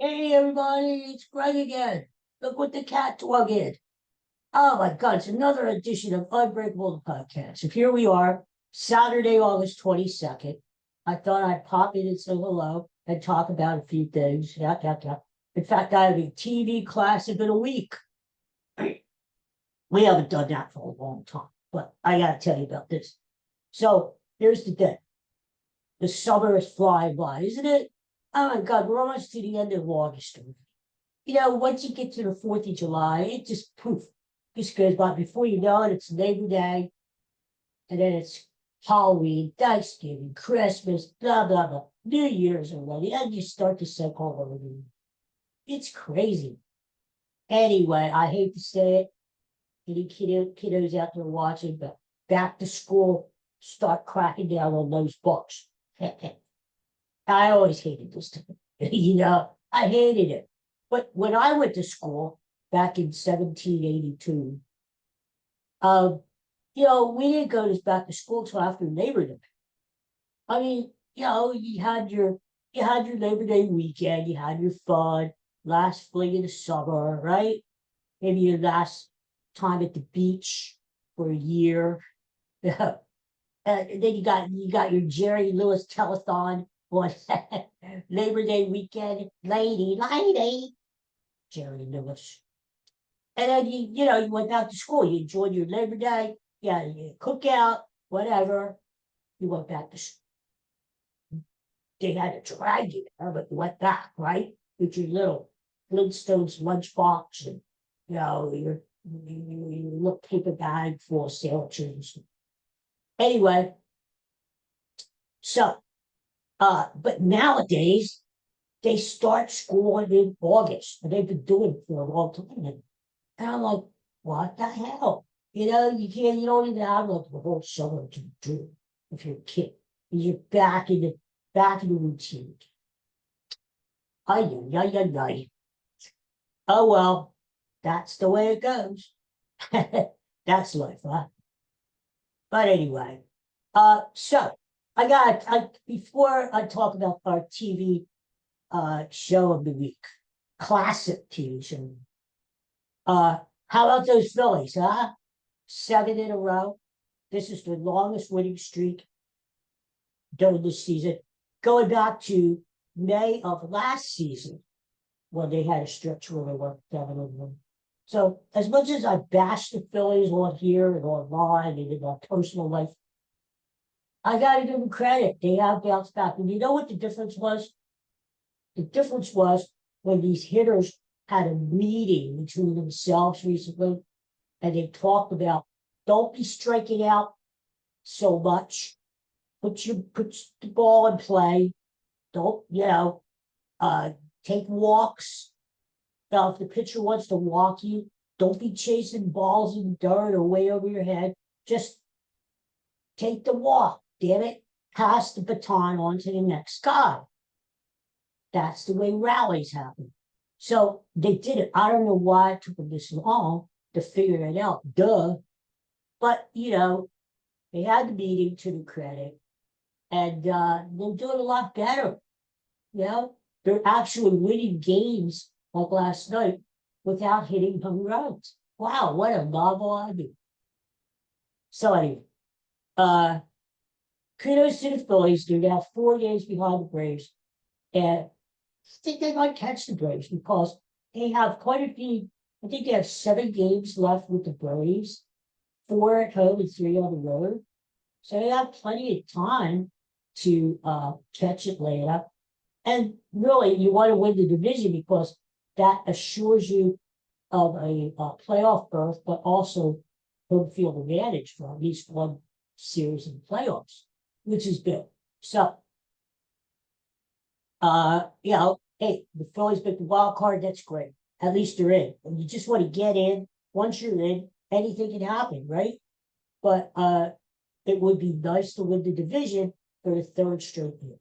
Hey everybody, it's Greg again. Look what the cat dog is. Oh my God, it's another edition of Unbreakable the podcast. So here we are, Saturday, August 22nd. I thought I'd pop in and say hello and talk about a few things. Yeah. In fact, I have a TV classic in a week. We haven't done that for a long time, but I gotta tell you about this. So here's the thing. The summer is flying by, isn't it? Oh my God, we're almost to the end of August. Once you get to the 4th of July, it just poof, just goes by. Before you know it, it's Labor Day, and then it's Halloween, Thanksgiving, Christmas, blah, blah, blah. New Year's already, and you start to cycle over. It's crazy. Anyway, I hate to say it, any kiddos out there watching, but back to school, start cracking down on those books. I always hated this time. I hated it. But when I went to school back in 1782, we didn't go back to school till after Labor Day. I mean, you had your Labor Day weekend, you had your fun, last fling of the summer, right? Maybe your last time at the beach for a year. And then you got your Jerry Lewis telethon on Labor Day weekend, lady, Jerry Lewis. And then you went back to school. You enjoyed your Labor Day, you cookout, whatever. You went back to school. They had to drag you there, but you went back, right? With your little Flintstones lunchbox and your little paper bag full of sandwiches. Anyway, so but nowadays they start school in August, and they've been doing it for a long time. And I'm like, what the hell? You don't even have like the whole summer to do if you're a kid. You're back in the routine. Ay. Oh well, that's the way it goes. That's life, huh? But anyway, so before I talk about our TV show of the week, classic TV show. How about those Phillies, huh? 7 in a row. This is the longest winning streak during this season, going back to May of last season when they had a stretch where they were 7-1. So as much as I bash the Phillies on here and online and in my personal life, I got to give them credit. They have bounced back. And you know what the difference was? The difference was when these hitters had a meeting between themselves recently, and they talked about don't be striking out so much. Put the ball in play. Don't take walks. Now, if the pitcher wants to walk you, don't be chasing balls in dirt or way over your head. Just take the walk. Damn it. Pass the baton on to the next guy. That's the way rallies happen. So they did it. I don't know why it took them this long to figure it out. Duh. But, they had the meeting to the credit. And they're doing a lot better. They're actually winning games like last night without hitting home runs. Wow, what a novel idea. So anyway, kudos to the Phillies. They're now 4 games behind the Braves. And I think they might catch the Braves because they have quite a few. I think they have 7 games left with the Braves, 4 at home and 3 on the road. So they have plenty of time to catch Atlanta. And really, you want to win the division because that assures you of a playoff berth, but also home field advantage for at least one series in the playoffs, which is big. So, hey, the Phillies picked the wild card. That's great. At least they're in. And you just want to get in. Once you're in, anything can happen, right? But it would be nice to win the division for the 3rd straight year.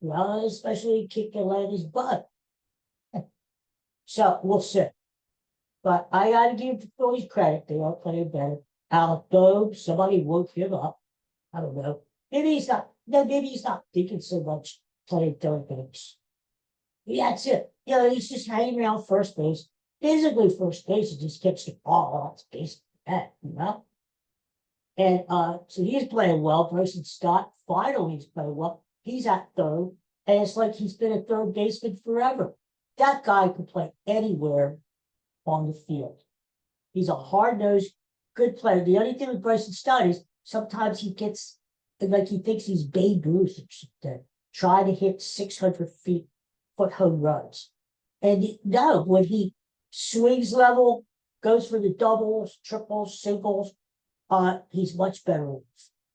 Well, especially kick Atlanta's butt. So we'll see. But I got to give the Phillies credit. They are playing better. Although somebody woke him up. I don't know. Maybe he's not thinking so much playing third base. That's it. he's just hanging around first base. Basically, first base, he just gets the ball off his base, And so he's playing well. Bryson Stott finally is playing well. He's at third, and it's like he's been a third baseman forever. That guy could play anywhere on the field. He's a hard-nosed, good player. The only thing with Bryson Stott is sometimes he gets like he thinks he's Babe Ruth or something, trying to hit 600 foot home runs. And no, when he swings level, goes for the doubles, triples, singles, he's much better.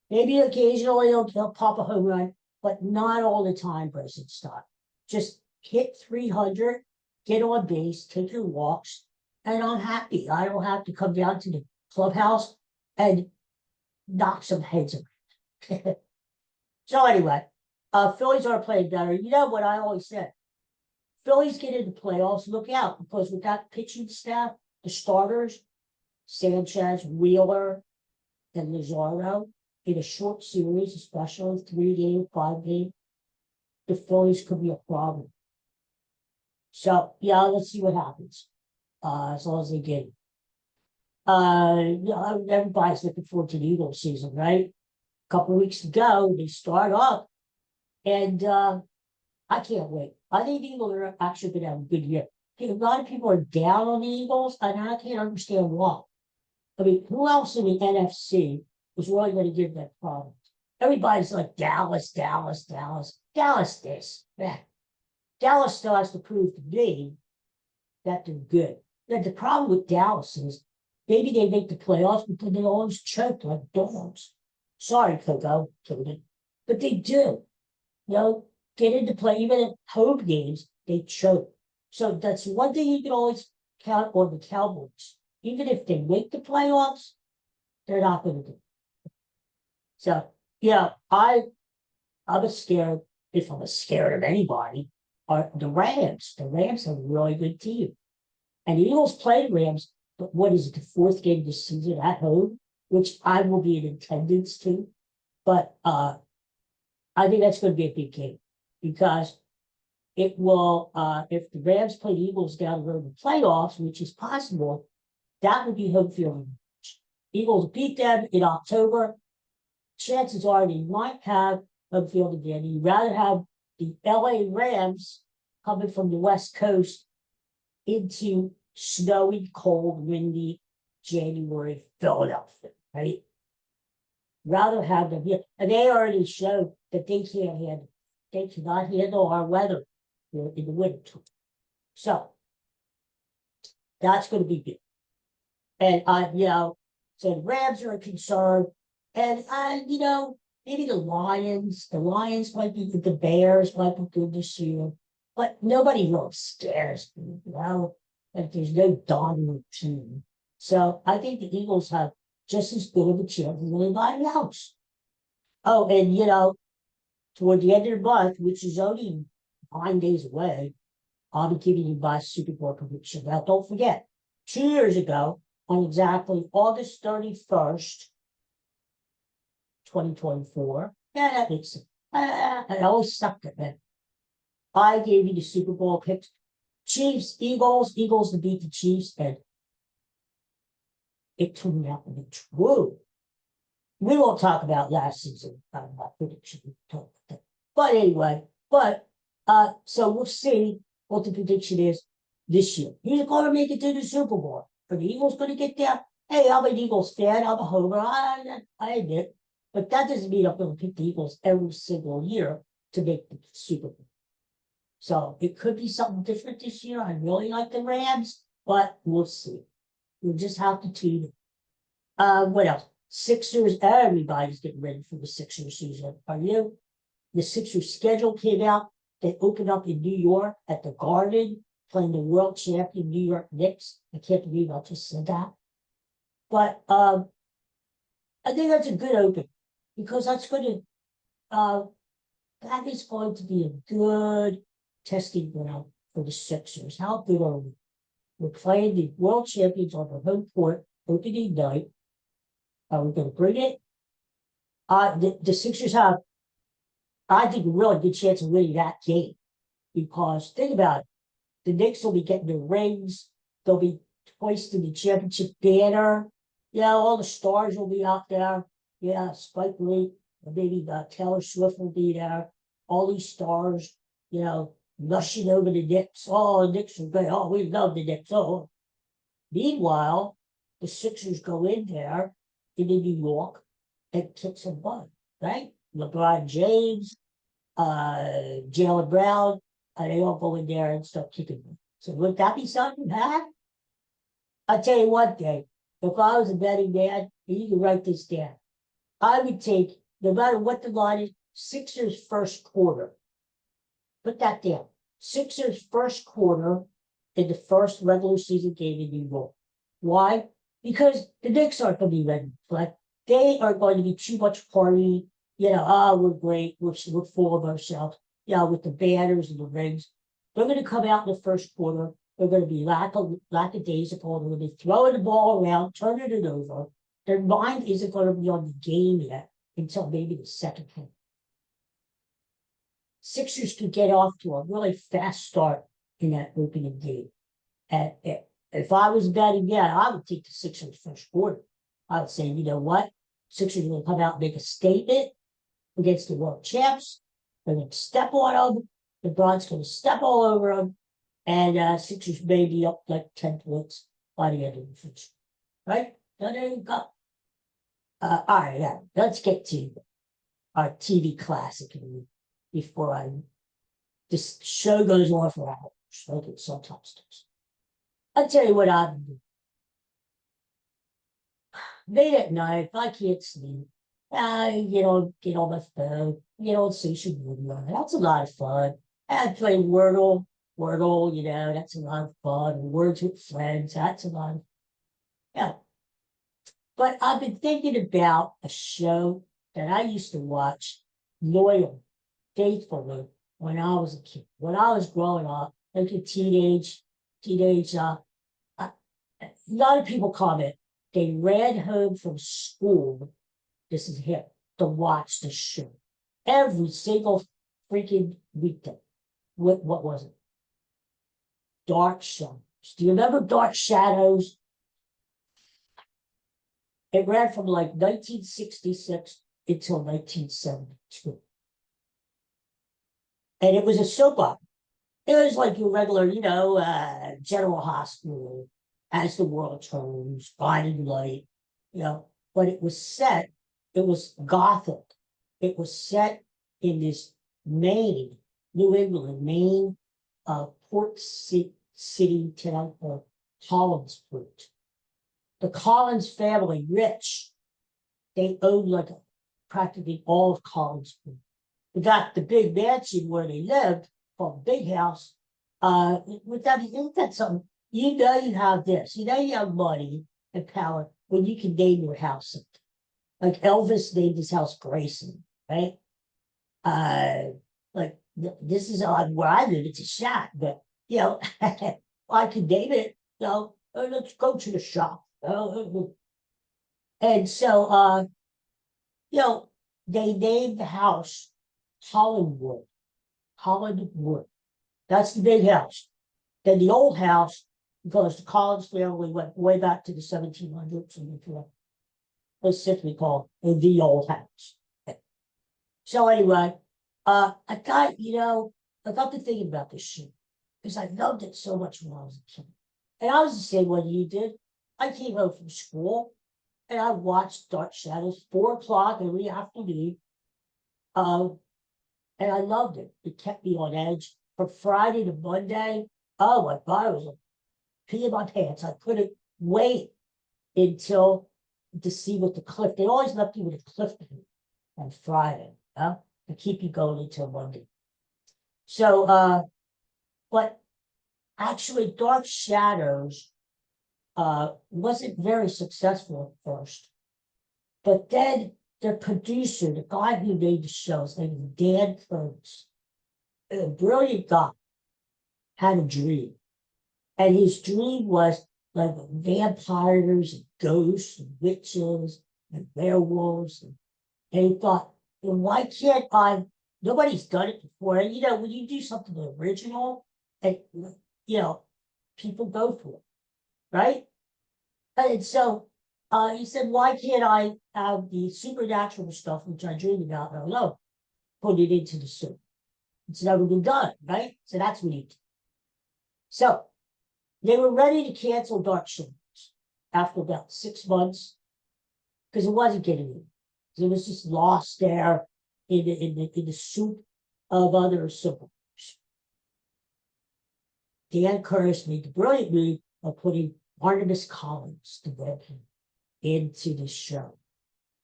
Maybe occasionally he'll pop a home run, but not all the time, Bryson Stott. Just hit 300, get on base, take your walks, and I'm happy. I don't have to come down to the clubhouse and knock some heads around. So anyway, Phillies are playing better. You know what I always said? Phillies get into playoffs, look out, because with that pitching staff, the starters, Sanchez, Wheeler, and Lazaro, in a short series, especially 3-game, 5-game, the Phillies could be a problem. So yeah, let's see what happens. As long as they get it. Everybody's looking forward to the Eagles season, right? A couple of weeks ago, they start up, and I can't wait. I think the Eagles are actually going to have a good year. A lot of people are down on the Eagles, and I can't understand why. I mean, who else in the NFC was really going to give that problem? Everybody's like Dallas, Dallas, Dallas, Dallas. Man. Dallas still has to prove to me that they're good. Now, the problem with Dallas is maybe they make the playoffs because they always choke like dogs. Sorry, Coco, but they do. Get into play, even at home games, they choke. So that's one thing you can always count on the Cowboys. Even if they make the playoffs, they're not going to do it. So, I'm scared, if I'm scared of anybody, are the Rams. The Rams are a really good team. And the Eagles play the Rams, but what is it, the fourth game of the season at home, which I will be in attendance to. But I think that's going to be a big game because it will, if the Rams play the Eagles down the road in the playoffs, which is possible, that would be home field. Eagles beat them in October. Chances are they might have home field again. You'd rather have the LA Rams coming from the West Coast into snowy, cold, windy January Philadelphia, right? Rather have them here. And they already showed that they cannot handle our weather in the winter. So that's going to be good. And so the Rams are a concern. And maybe the Lions might be good, the Bears might be good this year. But nobody really scares me, like there's no dominant team. So I think the Eagles have just as good of a chance as anybody else. Oh, and toward the end of the month, which is only 9 days away, I'll be giving you my Super Bowl prediction. Now, don't forget, 2 years ago, on exactly August 31st, 2024, yeah, that makes sense. I always sucked at that. I gave you the Super Bowl picks. Chiefs, Eagles to beat the Chiefs, and it turned out to be true. We won't talk about last season, my prediction. But anyway, so we'll see what the prediction is this year. Who's going to make it to the Super Bowl? Are the Eagles going to get there? Hey, I'm an Eagles fan. I'm a homer. I admit. But that doesn't mean I'm going to pick the Eagles every single year to make the Super Bowl. So it could be something different this year. I really like the Rams, but we'll see. We'll just have to tune in. What else? Sixers, everybody's getting ready for the Sixers season. Are you? The Sixers schedule came out. They opened up in New York at the Garden, playing the world champion New York Knicks. I can't believe I just said that. But I think that's a good open because that is going to be a good testing ground for the Sixers. How good are we? We're playing the world champions on the home court opening night. Are we going to bring it? The Sixers have, I think, a really good chance of winning that game because think about it. the Knicks will be getting the rings. They'll be hoisting the championship banner. Yeah, all the stars will be out there. Yeah, Spike Lee, maybe Taylor Swift will be there. All these stars, rushing over the Knicks. Oh, the Knicks are great. Oh, we love the Knicks. Oh, meanwhile, the Sixers go in there into New York and kick some butt, right? LeBron James, Jalen Brown, they all go in there and start kicking them. So would that be something, huh? I'll tell you one thing. If I was a betting man, and you can write this down, I would take, no matter what the line is, Sixers first quarter. Put that down. Sixers first quarter in the first regular season game in New York. Why? Because the Knicks aren't going to be ready. But they are going to be too much party. We're great. We're full of ourselves. With the banners and the rings. They're going to come out in the first quarter. They're going to be lackadaisical. They're going to be throwing the ball around, turning it over. Their mind isn't going to be on the game yet until maybe the second half. Sixers could get off to a really fast start in that opening game. And if I was betting, I would take the Sixers first quarter. I would say, you know what? Sixers are going to come out and make a statement against the world champs. They're going to step on them. LeBron's going to step all over them. And Sixers may be up like 10 points by the end of the first. Right? So there you go. All right, let's get to our TV classic before this show goes on for hours. Like it sometimes does. I'll tell you what I've been late at night, if I can't sleep, I get on my phone, get on social media. That's a lot of fun. I play Wordle, that's a lot of fun. Words with friends, that's a lot of fun. But I've been thinking about a show that I used to watch loyal, faithfully when I was a kid. When I was growing up, like a teenage, a lot of people comment they ran home from school. This is him to watch the show every single freaking weekday. What was it? Dark Shadows. Do you remember Dark Shadows? It ran from like 1966 until 1972. And it was a soap opera. It was like your regular, General Hospital, As the World Turns, Blinding Light, but it was Gothic. It was set in this Maine, New England, Maine, port city town called Collinsport. The Collins family, rich, they owned like practically all of Collinsport. They got the big mansion where they lived, called Big House. Isn't that something? You have this. You have money and power when you can name your house something. Like Elvis named his house Grayson, right? This is where I live. It's a shack, but I can name it. Let's go to the shop. And so, they named the house Hollywood. Hollywood. That's the big house. Then the old house, because the Collins family went way back to the 1700s, and was simply called the old house. So anyway, I got to thinking about this shit because I loved it so much when I was a kid. And I was the same way you did. I came home from school and I watched Dark Shadows 4 o'clock every afternoon. And I loved it. It kept me on edge from Friday to Monday. Oh my God, I was like peeing my pants. I couldn't wait until to see what the cliff. They always left you with a cliffhanger on Friday, to keep you going until Monday. So, but actually, Dark Shadows wasn't very successful at first. But then the producer, the guy who made the show, his name is Dan Curtis, a brilliant guy, had a dream. And his dream was like vampires and ghosts and witches and werewolves. And he thought, well, why can't nobody's done it before. And when you do something original, and people go for it, right? And so he said, why can't I have the supernatural stuff, which I dream about and I love, put it into the soup? It's never been done, right? So that's what he did. So they were ready to cancel Dark Shoulders after about 6 months because it wasn't getting in. It was just lost there in the soup of other soap. Dan Curtis made the brilliant move of putting Barnabas Collins, the redhead, into the show,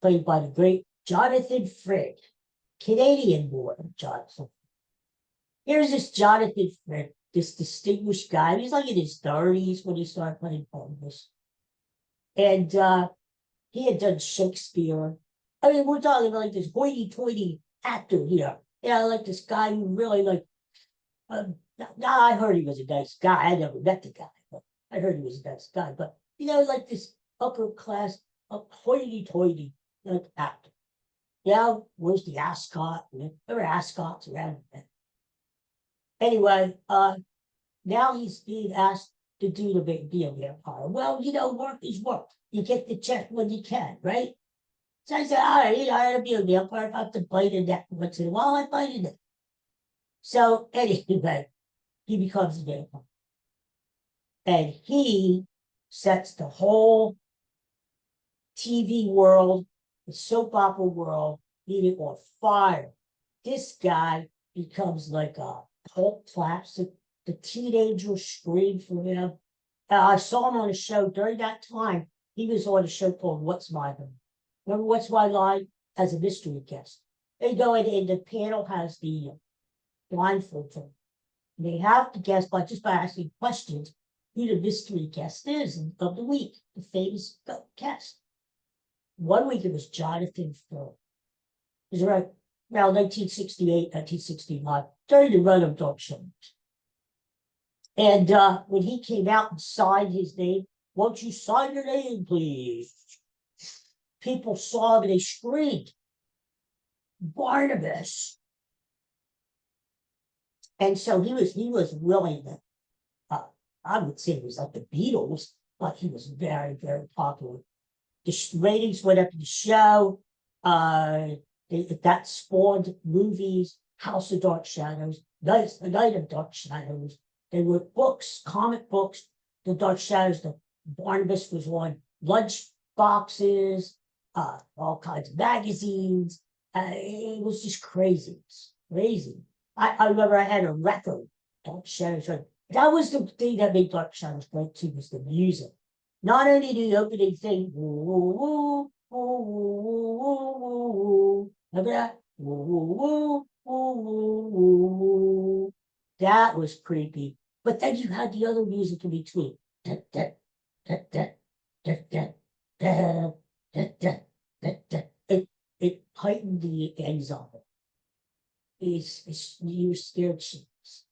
played by the great Jonathan Frid, Canadian born Jonathan. Here's this Jonathan Frid, this distinguished guy. He's like in his 30s when he started playing Barnabas. And he had done Shakespeare. I mean, we're talking about like this hoity-toity actor here. Like this guy who really like, now I heard he was a nice guy. I never met the guy, but I heard he was a nice guy. But, like this upper class, hoity-toity like actor. Where's the ascot? There were ascots around. Anyway, now he's being asked to be a vampire. Well, work is work. You get the check when you can, right? So I said, all right, I gotta be a vampire. I have to bite a neck once in a while. I bite a neck. So anyway, he becomes a vampire. And he sets the whole TV world, the soap opera world, being on fire. This guy becomes like a cult classic. The teenagers scream for him. I saw him on a show during that time. He was on a show called What's My Line? Remember What's My Line? As a mystery guest. They go in and the panel has the blindfold thing. They have to guess by asking questions who the mystery guest is of the week, the famous guest. One week it was Jonathan Phillips. It was around 1968, 1969, during the run of Dark Shoulders. And when he came out and signed his name, won't you sign your name, please? People saw him and they screamed, Barnabas. And so he was willing to, I would say it was like the Beatles, but he was very, very popular. The ratings went up in the show. That spawned movies, House of Dark Shadows, Night of Dark Shadows. There were books, comic books, The Dark Shadows. The Barnabas was on lunch boxes, all kinds of magazines. It was just crazy. It's crazy. I remember I had a record, Dark Shadows. That was the thing that made Dark Shadows great too, was the music. Not only the opening thing, woo, woo, woo, woo, woo, woo, woo. Remember that? Woo, woo, woo, woo, woo, woo. That was creepy. But then you had the other music in between. Da, da, da, da, da, da, da, da, da, da, da. It heightened the anxiety. You were scared shitless.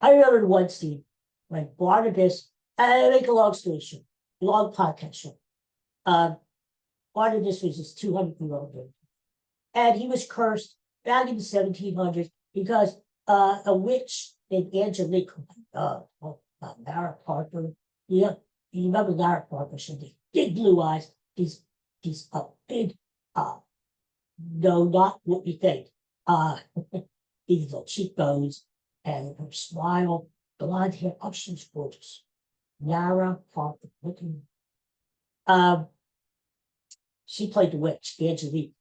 I remember one scene when Barnabas, I make a long story short, long podcast short. Barnabas was this 200-year-old dude. And he was cursed back in the 1700s because a witch named Angelique, Lara Parker. Yeah, you remember Lara Parker? She had these big blue eyes, these big, no, not what you think. These little cheekbones and her smile, blonde hair. Oh, she was gorgeous. Lara Parker. She played the witch, Angelique.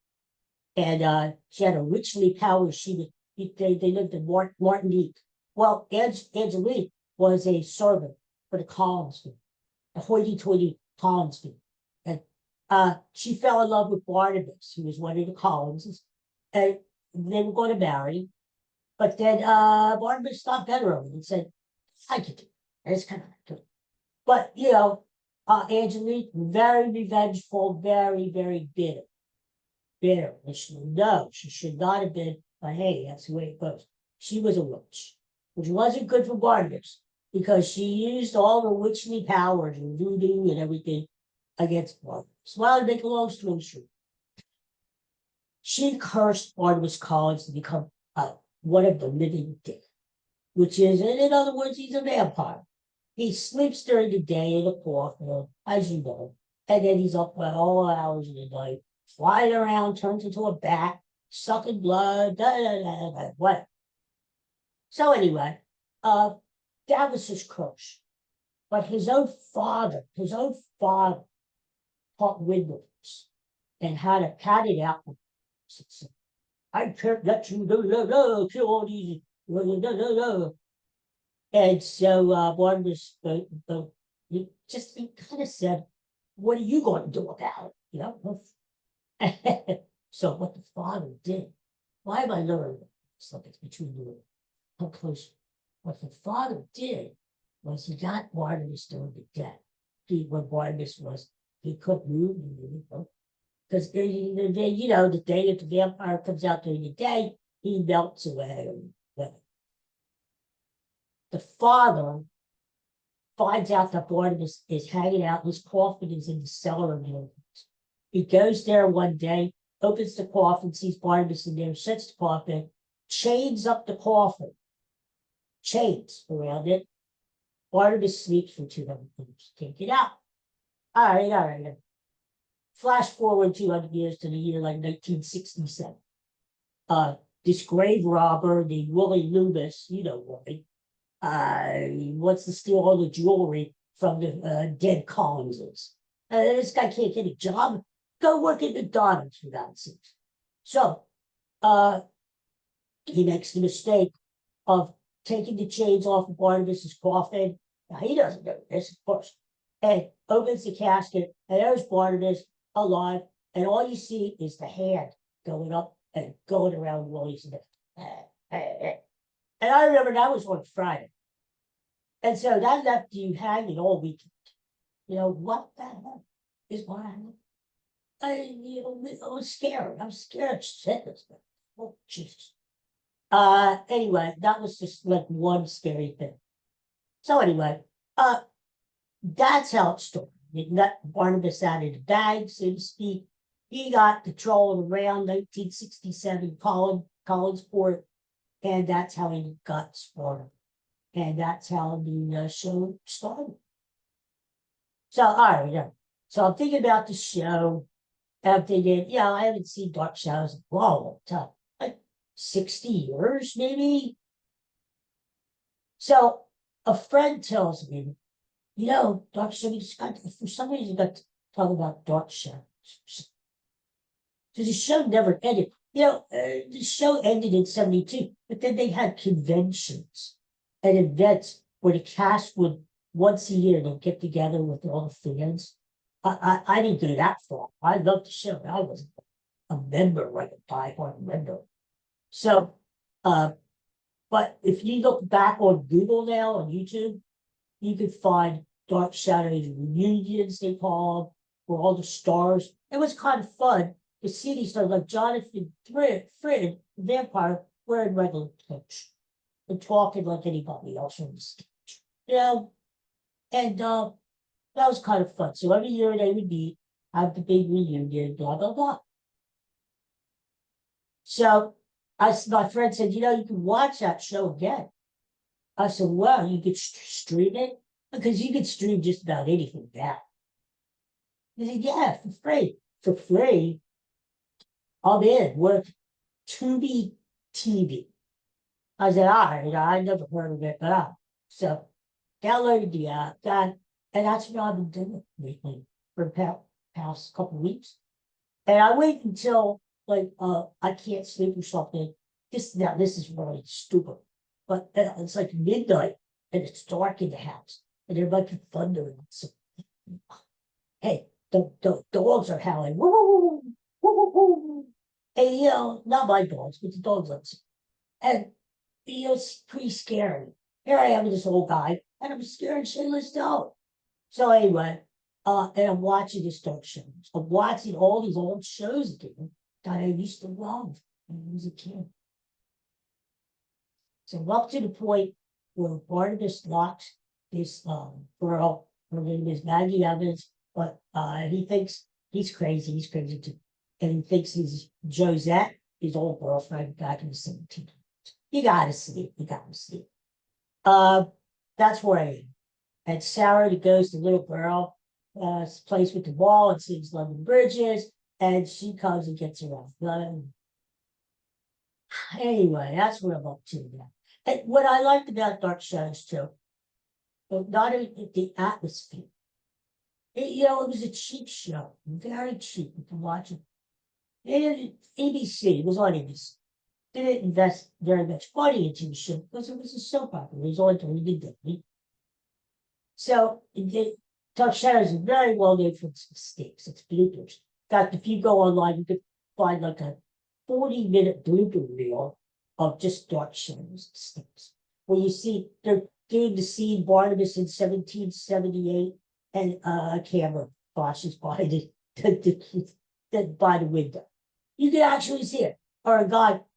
And she had a witchly power. They lived in Martinique. Well, Angelique was a servant for the Collins, the hoity-toity Collins. And she fell in love with Barnabas, who was one of the Collinses, and they were going to marry. But then Barnabas thought better of it and said, I could do it. And it's kind of good. But, Angelique, very revengeful, very, very bitter. Bitter. And she should not have been, but hey, that's the way it goes. She was a witch, which wasn't good for Barnabas because she used all the witchly powers and voodoo and everything against Barnabas. Well, to make a long story short, she cursed Barnabas Collins to become one of the living dead. which is, in other words, he's a vampire. He sleeps during the day in a coffin, as you know, and then he's up at all hours of the night, flying around, turns into a bat, sucking blood, what? So anyway, uh, that was his curse. But his own father taught wind with us and how to cut it out. I can't let you kill all these. And so Barnabas he kind of said, "What are you going to do about it?" You know. So what the father did, why am I learning this? Like it's between you and how close. What the father did was he got Barnabas during the day. When Barnabas was, he couldn't move, because the day that the vampire comes out during the day, he melts away. The father finds out that Barnabas is hanging out. His coffin is in the cellar of the building. He goes there one day, opens the coffin, sees Barnabas in there, shuts the coffin, chains up the coffin, chains around it. Barnabas sleeps for 200 years. Can't get out. All right. Flash forward 200 years to the year like 1967. This grave robber named Willie Loomis, Willie, wants to steal all the jewelry from the dead Collinses. This guy can't get a job. Go work at McDonald's, for God's sake. So he makes the mistake of taking the chains off of Barnabas's coffin. Now, he doesn't know this, of course. And opens the casket, and there's Barnabas alive, and all you see is the hand going up and going around Willie's neck. And I remember that was on Friday. And so that left you hanging all weekend. What the hell is going on? I was scared. I was scared shitless. Oh, Jesus. Anyway, that was just like one scary thing. So anyway, that's how it started. It let Barnabas out of the bag, so to speak. He got control around 1967 Collinsport, and that's how he got started. And that's how the show started. So, all right, yeah. So I'm thinking about the show. And I'm thinking, I haven't seen Dark Shadows in a long time, like 60 years, maybe. So a friend tells me, Dark Shadows, for some reason, got to talk about Dark Shadows. So the show never ended. The show ended in 72, but then they had conventions and events where the cast would once a year they'll get together with all the fans. I didn't go that far. I loved the show. I was a member, like a diehard member. So, but if you look back on Google now on YouTube, you could find Dark Shadows reunions, they call, where all the stars. It was kind of fun to see these stars like Jonathan Friend, the vampire, wearing regular clothes and talking like anybody else on the stage. And that was kind of fun. So every year they would meet, have the big reunion, blah, blah, blah. So my friend said, you can watch that show again. I said, well, you could stream it? Because you could stream just about anything now. He said, yeah, for free. For free, I'm in. We're Tubi TV. I said, all right, I never heard of it, but so downloaded the app, and that's what I've been doing lately for the past couple of weeks. And I wait until I can't sleep or something. This is really stupid, but it's like midnight and it's dark in the house, and there might be thunder. So, hey, the dogs are howling. Woo, woo, woo, woo, woo. And not my dogs, but the dogs like. And it's pretty scary. Here I am with this old guy, and I'm scared shitless too. So anyway, and I'm watching this Dark Shows. I'm watching all these old shows again that I used to love when I was a kid. So I'm up to the point where Barnabas locks this girl. Her name is Maggie Evans, but he thinks he's crazy. He's crazy too, and he thinks he's Josette, his old girlfriend back in the 1700s. You gotta see it. uh, that's where I am. And Sarah, that goes, the little girl, plays with the ball and sings London Bridges, and she comes and gets her off. Anyway, that's what I'm up to now. And what I liked about Dark Shadows too, not only the atmosphere. It was a cheap show, very cheap. You can watch it. And ABC, it was on ABC. They didn't invest very much money into the show because it was a soap opera. It was on during the day. So Dark Shadows is very well known for its mistakes, its bloopers. In fact, if you go online, you could find like a 40-minute blooper reel of just Dark Shadows mistakes, where you see they're doing the scene Barnabas in 1778, and a camera flashes by by the window. You can actually see it. Or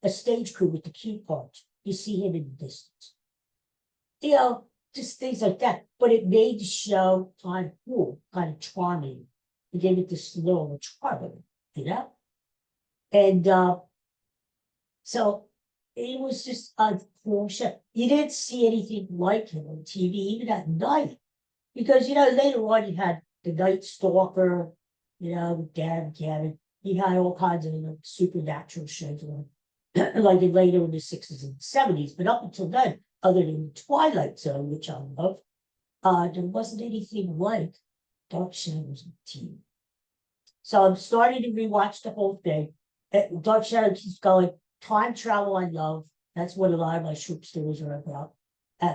a stage crew with the cue cards. You see him in the distance. Just things like that. But it made the show kind of cool, kind of charming. It gave it this little charm, And so it was just a cool show. You didn't see anything like him on TV, even at night. Because, later on you had The Night Stalker, with Dan Cannon. He had all kinds of supernatural shows on, like later in the 60s and 70s. But up until then, other than Twilight Zone, which I love, there wasn't anything like Dark Shadows on TV. So I'm starting to rewatch the whole thing. Dark Shadow keeps going. Time travel, I love. That's what a lot of my short stories are about.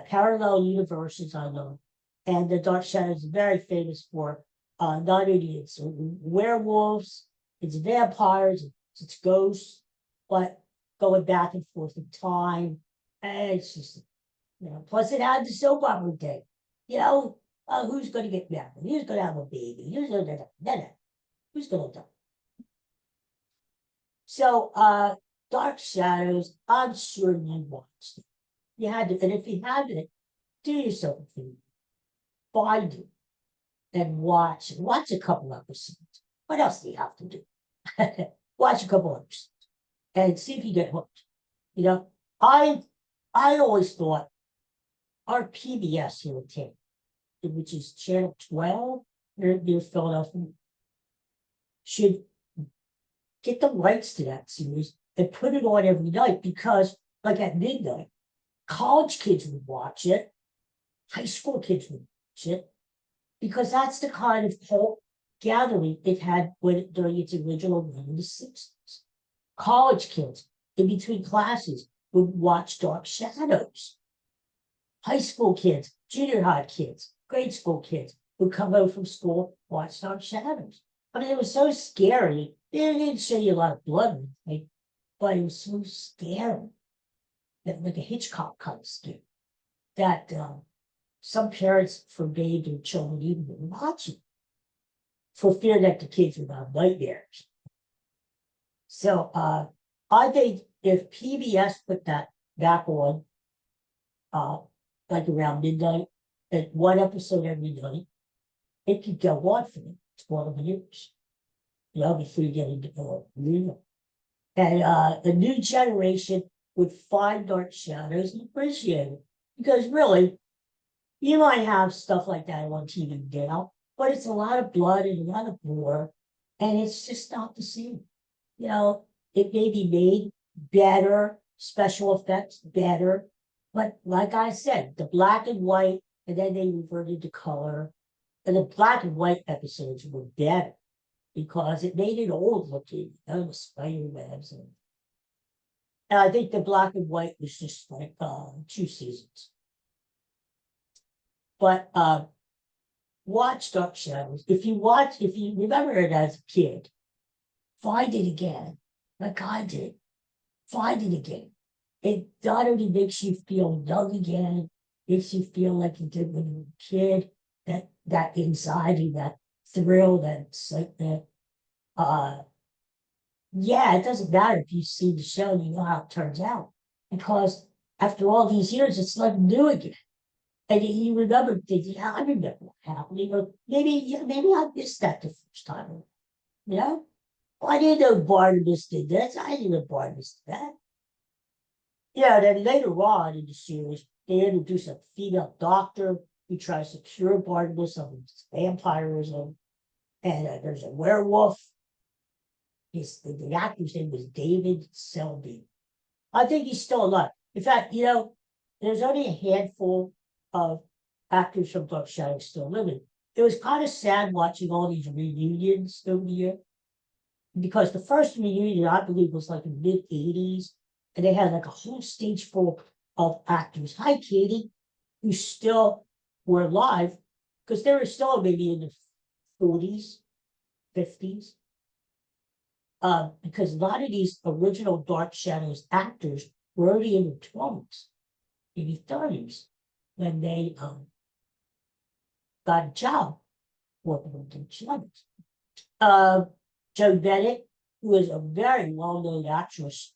Parallel universes, I love. And the Dark Shadow is very famous for not only its werewolves, it's vampires, it's ghosts, but going back and forth in time. And it's just, plus it had the soap opera day. Who's going to get married? Who's going to have a baby? Who's going to die? So, Dark Shadows, I'm sure you watched it. You had to, and if you haven't, do yourself a favor. Find it and watch a couple episodes. What else do you have to do? Watch a couple episodes and see if you get hooked. I always thought our PBS here in town, which is Channel 12 near Philadelphia, should get the rights to that series and put it on every night, because, like at midnight, college kids would watch it, high school kids would watch it, because that's the kind of cult gathering it had during its original run in the 60s. College kids in between classes would watch Dark Shadows. High school kids, junior high kids, grade school kids would come home from school, watch Dark Shadows. I mean, it was so scary. They didn't show you a lot of blood, but it was so scary, that like a Hitchcock kind of scary, that some parents forbade their children even to watch it for fear that the kids would have nightmares. So I think if PBS put that back on, like around midnight, and one episode every night, it could go on for 12 years, before you get into the and a new generation would find Dark Shadows and appreciate it. Because really, you might have stuff like that on TV now, but it's a lot of blood and a lot of gore, and it's just not the same. It may be made better, special effects better, but like I said, the black and white, and then they reverted to color, and the black and white episodes were better because it made it old looking, the spider webs, and I think the black and white was just like 2 seasons. But watch Dark Shadows. If you remember it as a kid, find it again, like I did. Find it again. It not only makes you feel young again, makes you feel like you did when you were a kid, that anxiety, that thrill, that excitement. It doesn't matter if you see the show and you know how it turns out, because after all these years, it's like new again. And you remember things. Yeah, I remember what happened. Maybe I missed that the first time. I didn't know Barnabas did this. I didn't know Barnabas did that. Then later on in the series, they introduce a female doctor who tries to cure Barnabas of his vampirism, and there's a werewolf. The actor's name was David Selby. I think he's still alive. In fact, there's only a handful of actors from Dark Shadows still living. It was kind of sad watching all these reunions over the year, because the first reunion, I believe, was like in the mid-'80s, and they had like a whole stage full of actors. Hi, Katie, who still were alive, because they were still maybe in the 40s, 50s. Because a lot of these original Dark Shadows actors were already in their 20s, maybe 30s, when they got a job working with Dark Shadows. Joan Bennett, who is a very well-known actress,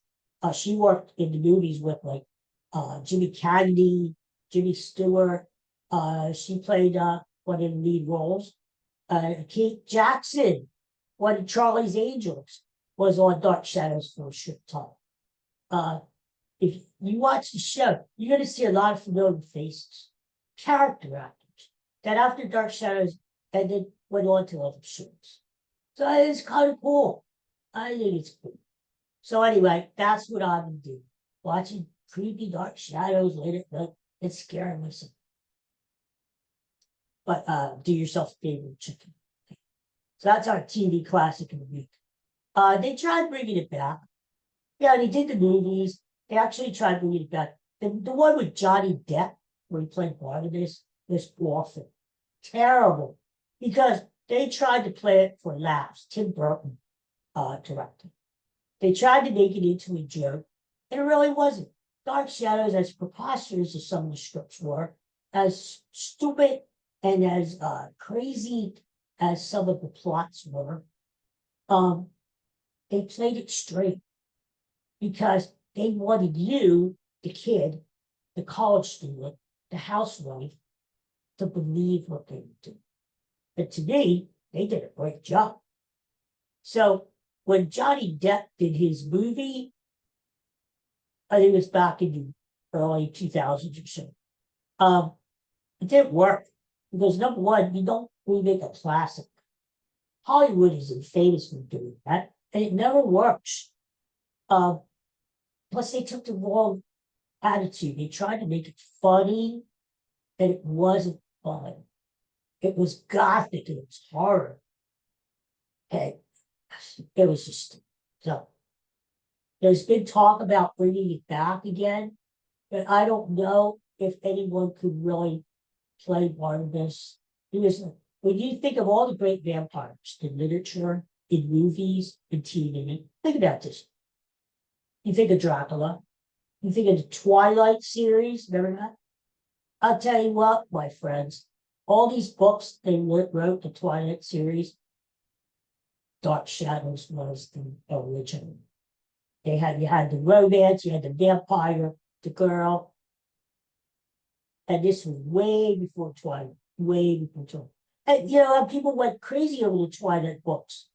she worked in the movies with like Jimmy Kennedy, Jimmy Stewart. She played one of the lead roles. Kate Jackson, one of Charlie's Angels, was on Dark Shadows for a short time. If you watch the show, you're going to see a lot of familiar faces, character actors that after Dark Shadows ended went on to other shows. So it's kind of cool. I think it's cool. So anyway, that's what I would do. Watching creepy Dark Shadows late at night and scaring myself. But do yourself a favor, chicken. So that's our TV classic of the week. They tried bringing it back. Yeah, they did the movies. They actually tried bringing it back. The one with Johnny Depp, where he played Barnabas, was awful. Terrible. Because they tried to play it for laughs. Tim Burton directed. They tried to make it into a joke, and it really wasn't. Dark Shadows, as preposterous as some of the scripts were, as stupid and as crazy as some of the plots were, they played it straight because they wanted you, the kid, the college student, the housewife, to believe what they were doing. But to me, they did a great job. So when Johnny Depp did his movie, I think it was back in the early 2000s or so, it didn't work because number one, you don't remake a classic. Hollywood isn't famous for doing that, and it never works. Plus, they took the wrong attitude. They tried to make it funny, and it wasn't fun. It was gothic, it was horror. And it was just so. There's been talk about bringing it back again, but I don't know if anyone could really play Barnabas. Because when you think of all the great vampires in literature, in movies, in TV, think about this. You think of Dracula. You think of the Twilight series. Remember that? I'll tell you what, my friends. All these books they wrote, the Twilight series, Dark Shadows was the original. You had the romance, you had the vampire, the girl. And this was way before Twilight. Way before Twilight. And people went crazy over the Twilight books.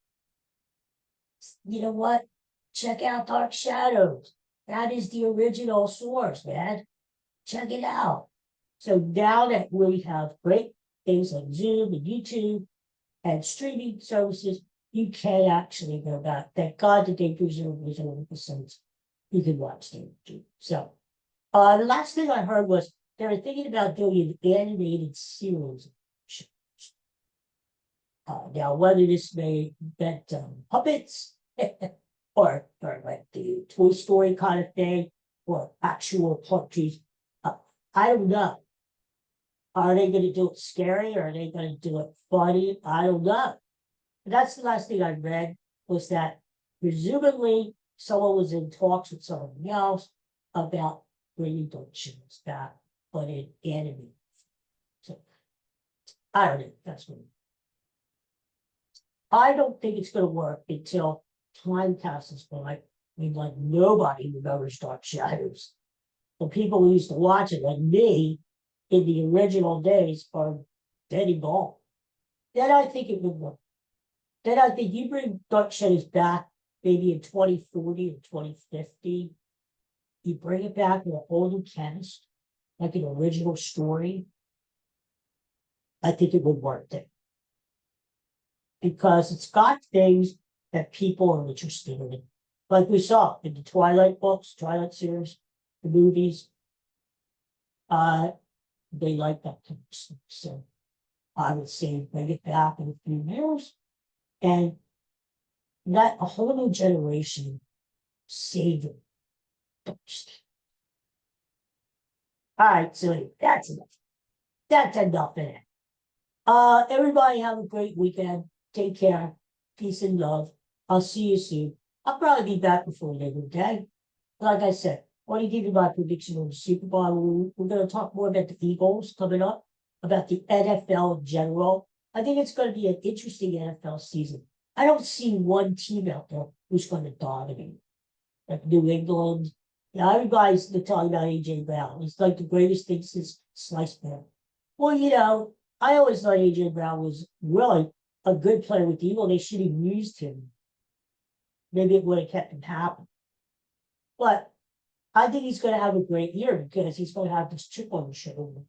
You know what? Check out Dark Shadows. That is the original source, man. Check it out. So now that we have great things like Zoom and YouTube and streaming services, you can actually go back. Thank God that they preserve those old episodes. You can watch them too. So the last thing I heard was they were thinking about doing an animated series. Now, whether this may meant puppets or like the Toy Story kind of thing, or actual puppets, I don't know. Are they going to do it scary, or are they going to do it funny? I don't know. But that's the last thing I read, was that presumably someone was in talks with someone else about bringing Dark Shadows back, but in anime. So I don't know. That's what I don't think it's going to work until time passes by. I mean, like nobody remembers Dark Shadows. The people who used to watch it, like me, in the original days, are dead and gone. Then I think it would work. Then I think you bring Dark Shadows back maybe in 2040 or 2050. You bring it back with a whole new cast. like an original story, I think it would work there. Because it's got things that people are interested in. Like we saw in the Twilight books, Twilight series, the movies, they like that kind of stuff. So I would say bring it back in a few years and let a whole new generation savor those. All right, so that's enough. That's enough in it. Everybody have a great weekend. Take care. Peace and love. I'll see you soon. I'll probably be back before Labor Day. Like I said, I want to give you my prediction on the Super Bowl. We're going to talk more about the Eagles coming up, about the NFL in general. I think it's going to be an interesting NFL season. I don't see one team out there who's going to dominate. Like New England. Yeah, everybody's talking about AJ Brown. It's like the greatest thing since sliced bread. Well, I always thought AJ Brown was really a good player with the Eagles. They should have used him. Maybe it would have kept him happy. But I think he's going to have a great year because he's going to have this chip on his shoulder.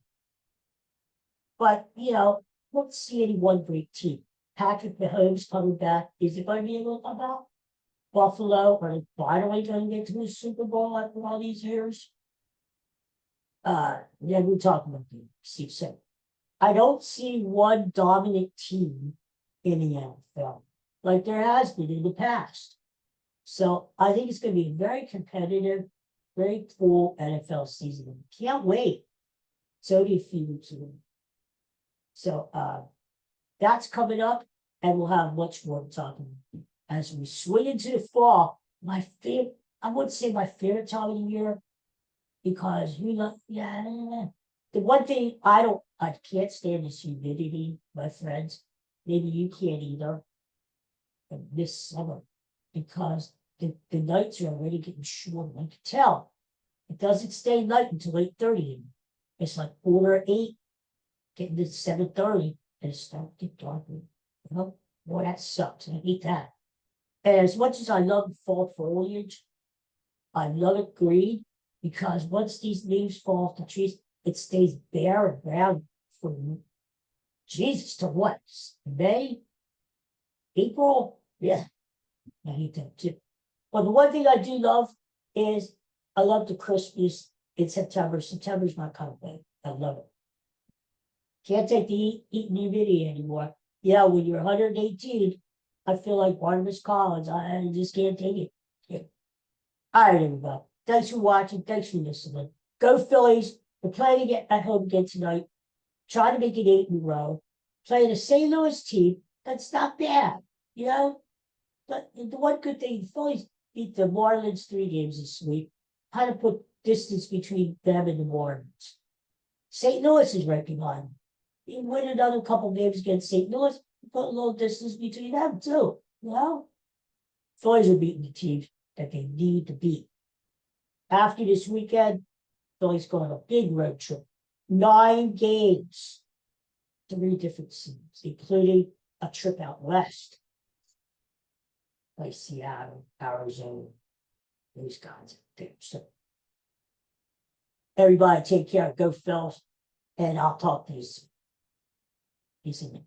But, don't see any one great team. Patrick Mahomes coming back. Is it going to be able to come out? Buffalo, are they finally going to get to the Super Bowl after all these years? Yeah, we're talking about the Steve said. I don't see one dominant team in the NFL like there has been in the past. So I think it's going to be a very competitive, very cool NFL season. Can't wait. So do you feel too. So that's coming up, and we'll have much more to talk about. As we swing into the fall, I would say my favorite time of the year, because the one thing I can't stand is humidity, my friends. Maybe you can't either. This summer, because the nights are already getting shorter. I can tell it doesn't stay night until 8:30. It's like 4 or 8, getting to 7:30, and it starts to get darker. Boy, that sucks. I hate that. And as much as I love fall foliage, I love it green, because once these leaves fall off the trees, it stays bare and brown for Jesus to what? May, April? Yeah, I hate that too. But the one thing I do love is I love the Christmas in September. September's my kind of thing. I love it. Can't take the eating humidity anymore. Yeah, when you're 118, I feel like Barnabas Collins. I just can't take it. Yeah. All right, everybody. Thanks for watching. Thanks for listening. Go Phillies. We're playing again at home again tonight. Try to make it 8 in a row. Playing a St. Louis team that's not bad. But the one good thing, the Phillies beat the Marlins 3 games this week. Kind of put distance between them and the Marlins. St. Louis is right behind them. You win another couple games against St. Louis, put a little distance between them too. Phillies are beating the teams that they need to beat. After this weekend, Phillies go on a big road trip. 9 games, 3 different cities, including a trip out west, like Seattle, Arizona, those kinds of things. So everybody take care, go Phils, and I'll talk to you soon. Peace and